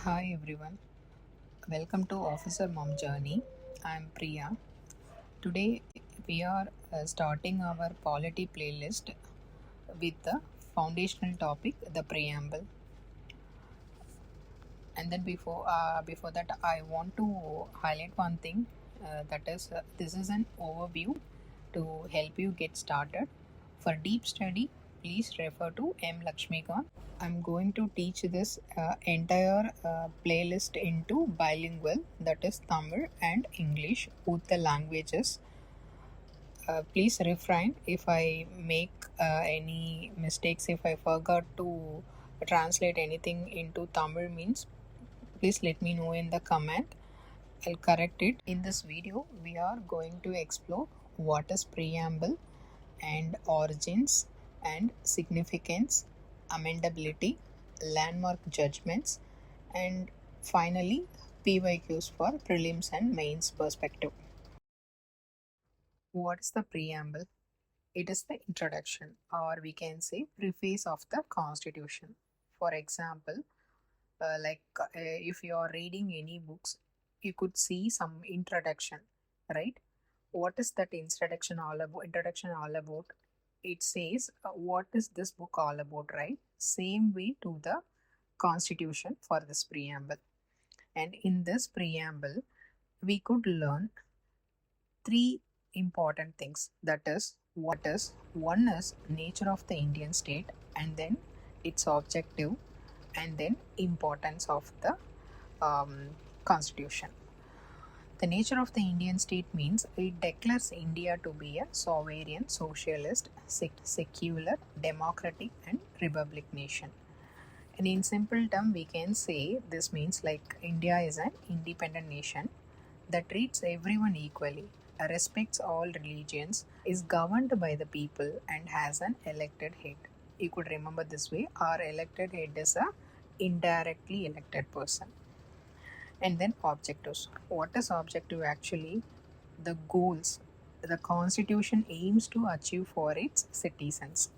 Hi everyone, welcome to Officer Mom Journey. I am Priya. Today we are starting our Polity playlist with the foundational topic, the Preamble. And then before that, I want to highlight one thing. That is, this is an overview to help you get started. For deep study, please refer to M. Laxmikanth. I'm going to teach this entire playlist into bilingual, that is Tamil and English, both the languages. Please refrain if I make any mistakes. If I forgot to translate anything into Tamil means, please let me know in the comment. I'll correct it. In this video, we are going to explore what is preamble and origins and significance, amendability, landmark judgments, and finally PYQs for prelims and mains perspective. What is the preamble? It is the introduction, or we can say preface of the Constitution. For example, if you are reading any books, you could see some introduction, right? What is that introduction all about? It says what is this book all about, right? Same way to the Constitution for this preamble. And in this preamble, we could learn three important things. That is, one is nature of the Indian state, and then its objective, and then importance of the Constitution. The nature of the Indian state means it declares India to be a sovereign, socialist, secular, democratic, and republic nation. And in simple term, we can say this means like India is an independent nation that treats everyone equally, respects all religions, is governed by the people, and has an elected head. You could remember this way: our elected head is a indirectly elected person. And then objectives. What is objective actually? The goals the Constitution aims to achieve for its citizens.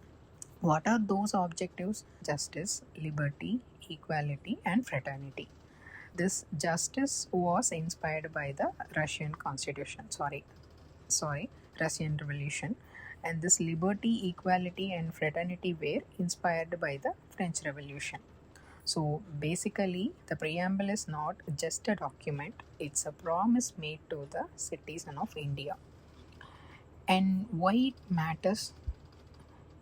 What are those objectives? Justice, liberty, equality, and fraternity. This justice was inspired by the Russian Constitution. Russian Revolution. And this liberty, equality, and fraternity were inspired by the French Revolution. So basically, the preamble is not just a document, it's a promise made to the citizen of India. And why it matters?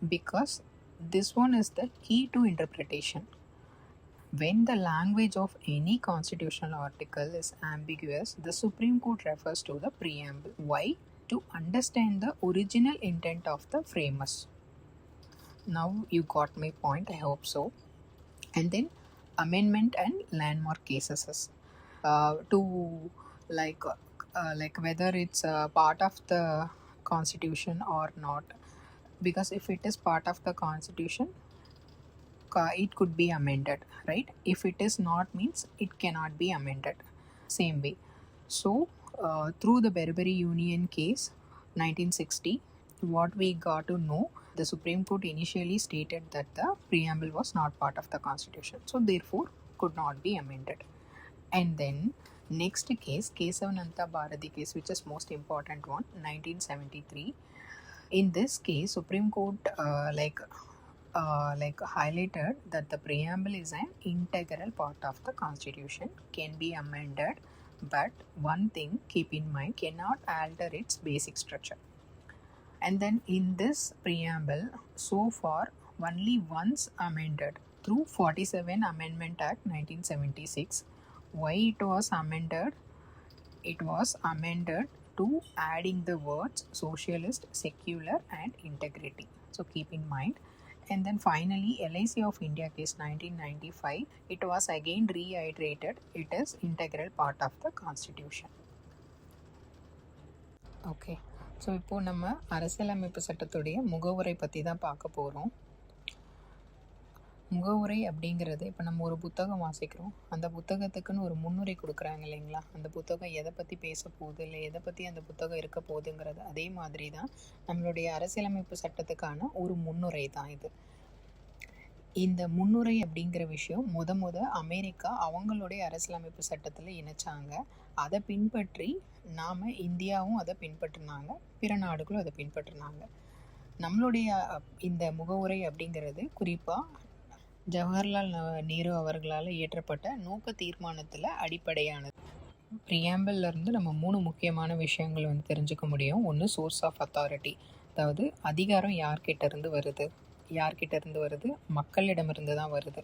Because this one is the key to interpretation. When the language of any constitutional article is ambiguous, the Supreme Court refers to the preamble. Why? To understand the original intent of the framers. Now you got my point, I hope so. And then amendment and landmark cases to like whether it's a part of the Constitution or not, because if it is part of the Constitution, it could be amended, right? If it is not, means it cannot be amended. Same way. So through the Berberry Union case 1960, what we got to know, the Supreme Court initially stated that the preamble was not part of the Constitution, so therefore could not be amended. And then next case, Kesavananta Bharati case, which is most important one, 1973. In this case, Supreme Court highlighted that the preamble is an integral part of the Constitution, can be amended, but one thing keep in mind, cannot alter its basic structure. And then in this preamble, so far only once amended, through 47 Amendment Act 1976. Why it was amended? It was amended to adding the words socialist, secular, and integrity. So keep in mind. And then finally, LIC of India case 1995, it was again reiterated, it is integral part of the Constitution. Okay, so இப்போது நம்ம அரசியலமைப்பு சட்டத்துடைய முகவுரை பற்றி தான் பார்க்க போகிறோம். முகவுரை அப்படிங்கிறது, இப்போ நம்ம ஒரு புத்தகம் வாசிக்கிறோம், அந்த புத்தகத்துக்குன்னு ஒரு முன்னுரை கொடுக்குறாங்க இல்லைங்களா? அந்த புத்தகம் எதை பற்றி பேச போகுது, இல்லை எதை பற்றி அந்த புத்தகம் இருக்க போகுதுங்கிறது. அதே மாதிரி தான் நம்மளுடைய அரசியலமைப்பு சட்டத்துக்கான ஒரு முன்னுரை தான் இது. இந்த முன்னுரை அப்படிங்கிற விஷயம் அமெரிக்கா அவங்களுடைய அரசியலமைப்பு சட்டத்தில் இணைச்சாங்க. அதை பின்பற்றி நாம் இந்தியாவும் அதை பின்பற்றினாங்க, பிற நாடுகளும் அதை பின்பற்றினாங்க. நம்மளுடைய இந்த முகவுரை அப்படிங்கிறது குறிப்பாக ஜவஹர்லால் நேரு அவர்களால் இயற்றப்பட்ட நோக்க தீர்மானத்தில் அடிப்படையானது. ப்ரியாம்பிள்லேருந்து நம்ம 3 முக்கியமான விஷயங்கள் வந்து தெரிஞ்சுக்க முடியும். ஒன்று, சோர்ஸ் ஆஃப் அத்தாரிட்டி, அதாவது அதிகாரம் யார்கிட்ட இருந்து வருது, மக்களிடமிருந்து தான் வருது.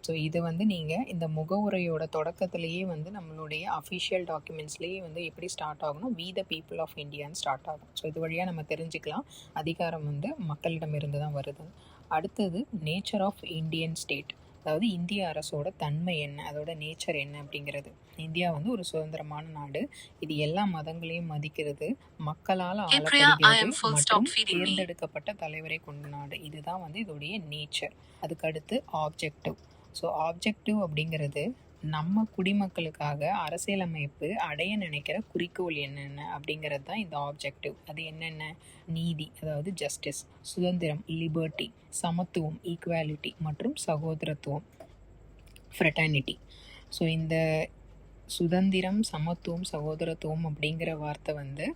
ஸோ இது வந்து நீங்கள் இந்த முகவுரையோட தொடக்கத்திலேயே வந்து நம்மளுடைய அஃபிஷியல் டாக்குமெண்ட்ஸ்லேயே வந்து எப்படி ஸ்டார்ட் ஆகணும், வி த பீப்புள் ஆஃப் இந்தியான்னு ஸ்டார்ட் ஆகும். ஸோ இது வழியாக நம்ம தெரிஞ்சுக்கலாம் அதிகாரம் வந்து மக்களிடமிருந்து தான் வருது. அடுத்தது, நேச்சர் ஆஃப் இந்தியன் ஸ்டேட், அதாவது இந்திய அரசோட தன்மை என்ன, அதோட நேச்சர் என்ன அப்படிங்கிறது. இந்தியா வந்து ஒரு சுதந்திரமான நாடு, இது எல்லா மதங்களையும் மதிக்கிறது, மக்களால் ஆளப்படுகிறது மற்றும் தேர்ந்தெடுக்கப்பட்ட தலைவரை கொண்ட நாடு. இதுதான் வந்து இதோடைய நேச்சர். அதுக்கு அடுத்து ஆப்ஜெக்டிவ். ஸோ ஆப்ஜெக்டிவ் அப்படிங்கிறது நம்ம குடிமக்களுக்காக அரசியலமைப்பு அடைய நினைக்கிற குறிக்கோள் என்னென்ன அப்படிங்கிறது தான் இந்த ஆப்ஜெக்டிவ். அது என்னென்ன? நீதி, அதாவது ஜஸ்டிஸ், சுதந்திரம், லிபர்ட்டி, சமத்துவம், ஈக்குவாலிட்டி மற்றும் சகோதரத்துவம், ஃப்ரெட்டர்னிட்டி. ஸோ இந்த சுதந்திரம், சமத்துவம், சகோதரத்துவம் அப்படிங்கிற வார்த்தை வந்து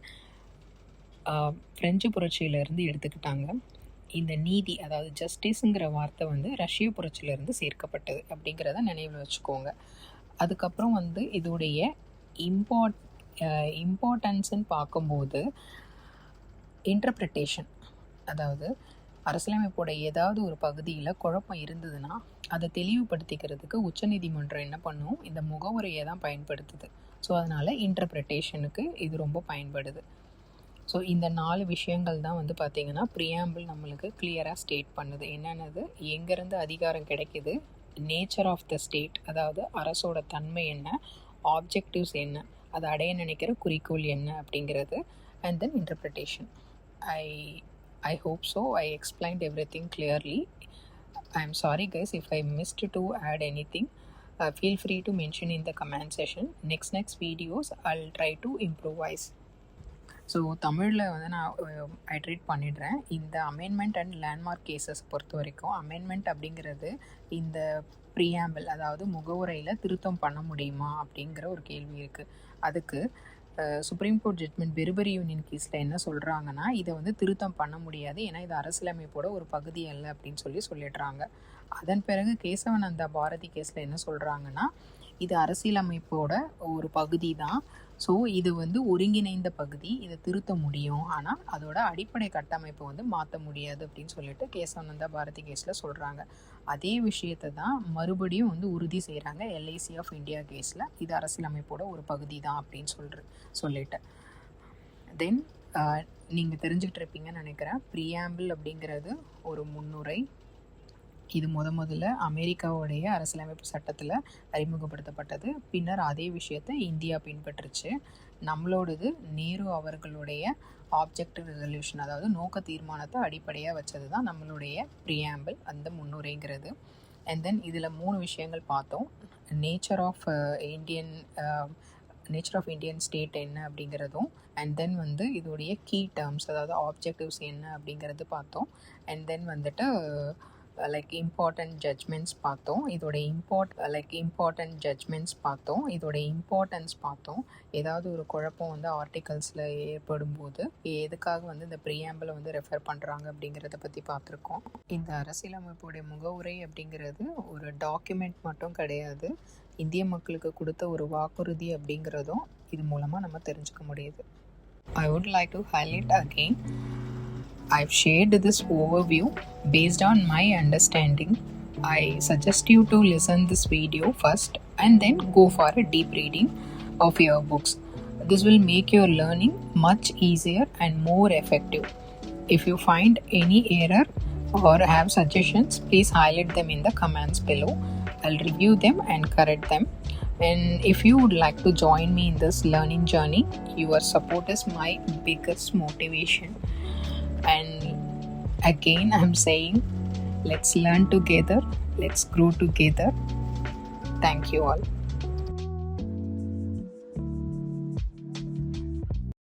பிரெஞ்சு புரட்சியிலேருந்து எடுத்துக்கிட்டாங்க. இந்த நீதி, அதாவது ஜஸ்டிஸுங்கிற வார்த்தை வந்து ரஷ்ய புரட்சியிலேருந்து சேர்க்கப்பட்டது அப்படிங்கிறத நினைவில் வச்சுக்கோங்க. அதுக்கப்புறம் வந்து இதோடைய இம்பார்ட்டன்ஸ்ன்னு பார்க்கும்போது இன்டர்பிரிட்டேஷன், அதாவது அரசியலமைப்போட ஏதாவது ஒரு பகுதியில் குழப்பம் இருந்ததுன்னா அதை தெளிவுபடுத்திக்கிறதுக்கு உச்சநீதிமன்றம் என்ன பண்ணும், இந்த முகவுரையை தான் பயன்படுத்துது. ஸோ அதனால் இன்டர்பிரிட்டேஷனுக்கு இது ரொம்ப பயன்படுது. ஸோ இந்த 4 விஷயங்கள் தான் வந்து பார்த்திங்கன்னா ப்ரியாம்பிள் நம்மளுக்கு கிளியராக ஸ்டேட் பண்ணுது. என்னென்னது, எங்கேருந்து அதிகாரம் கிடைக்கிது, நேச்சர் ஆஃப் த ஸ்டேட், அதாவது அரசோட தன்மை என்ன, ஆப்ஜெக்டிவ்ஸ் என்ன, அதை அடைய நினைக்கிற குறிக்கோள் என்ன அப்படிங்கிறது, and then interpretation. I hope so I explained everything clearly. I'm sorry guys if I missed to add anything. Feel free to mention in the comment section. Next videos I'll try to improvise. So தமிழில் வந்து நான் iterate பண்ணிடுறேன். இந்த amendment and landmark cases பொறுத்த வரைக்கும், amendment அப்படிங்கிறது இந்த preamble, அதாவது முகவுரையில் திருத்தம் பண்ண முடியுமா அப்படிங்கிற ஒரு கேள்வி இருக்குது. அதுக்கு சுப்ரீம் கோர்ட் ஜட்மெண்ட் பெர்பரி யூனியன் கேஸில் என்ன சொல்கிறாங்கன்னா, இதை வந்து திருத்தம் பண்ண முடியாது, ஏன்னா இது அரசியலமைப்போட ஒரு பகுதி அல்ல அப்படின்னு சொல்லிடுறாங்க. அதன் பிறகு கேசவனந்தா பாரதி கேஸில் என்ன சொல்கிறாங்கன்னா, இது அரசியலமைப்போட ஒரு பகுதி தான், ஸோ இது வந்து ஒருங்கிணைந்த பகுதி, இதை திருத்த முடியும், ஆனால் அதோட அடிப்படை கட்டமைப்பை வந்து மாற்ற முடியாது அப்படின்னு சொல்லிட்டு கேசவனந்தா பாரதி கேஸில் சொல்கிறாங்க. அதே விஷயத்தை தான் மறுபடியும் வந்து உறுதி செய்கிறாங்க எல்ஐசி ஆஃப் இந்தியா கேஸில், இது அரசியலமைப்போட ஒரு பகுதி தான் அப்படின்னு சொல்லிட்டு. தென் நீங்கள் தெரிஞ்சுக்கிட்டு இருப்பீங்கன்னு நினைக்கிறேன், ப்ரியாம்பிள் அப்படிங்கிறது ஒரு முன்னுரை. இது முதல்ல அமெரிக்காவுடைய அரசியலமைப்பு சட்டத்தில் அறிமுகப்படுத்தப்பட்டது. பின்னர் அதே விஷயத்தை இந்தியா பின்பற்றுச்சு. நம்மளோடது நேரு அவர்களுடைய ஆப்ஜெக்டிவ் ரெசல்யூஷன், அதாவது நோக்க தீர்மானத்தை அடிப்படையாக வச்சது தான் நம்மளுடைய ப்ரியாம்பிள், அந்த முன்னுரைங்கிறது. அண்ட் தென் இதில் 3 விஷயங்கள் பார்த்தோம். நேச்சர் ஆஃப் இந்தியன் ஸ்டேட் என்ன அப்படிங்கிறதும், அண்ட் தென் வந்து இதோடைய கீ டேர்ம்ஸ், அதாவது ஆப்ஜெக்டிவ்ஸ் என்ன அப்படிங்கிறது பார்த்தோம். அண்ட் தென் வந்துட்டு இம்பார்ட்டன்ட் ஜட்ஜ்மெண்ட்ஸ் பார்த்தோம். இதோட இம்பார்ட்டன்ஸ் பார்த்தோம். ஏதாவது ஒரு குழப்பம் வந்து ஆர்டிகல்ஸில் ஏற்படும் போது எதுக்காக வந்து இந்த ப்ரியாம்பிளை வந்து ரெஃபர் பண்ணுறாங்க அப்படிங்கிறத பற்றி பார்த்துருக்கோம். இந்த அரசியலமைப்புடைய முகவுரை அப்படிங்கிறது ஒரு டாக்குமெண்ட் மட்டும் கிடையாது, இந்திய மக்களுக்கு கொடுத்த ஒரு வாக்குறுதி அப்படிங்கிறதும் இது மூலமாக நம்ம தெரிஞ்சுக்க முடியுது. I would like to highlight again, I've shared this overview based on my understanding. I suggest you to listen this video first and then go for a deep reading of your books. This will make your learning much easier and more effective. If you find any error or have suggestions, please highlight them in the comments below. I'll review them and correct them. And if you would like to join me in this learning journey, your support is my biggest motivation. And again I'm saying, let's learn together, let's grow together. Thank you all.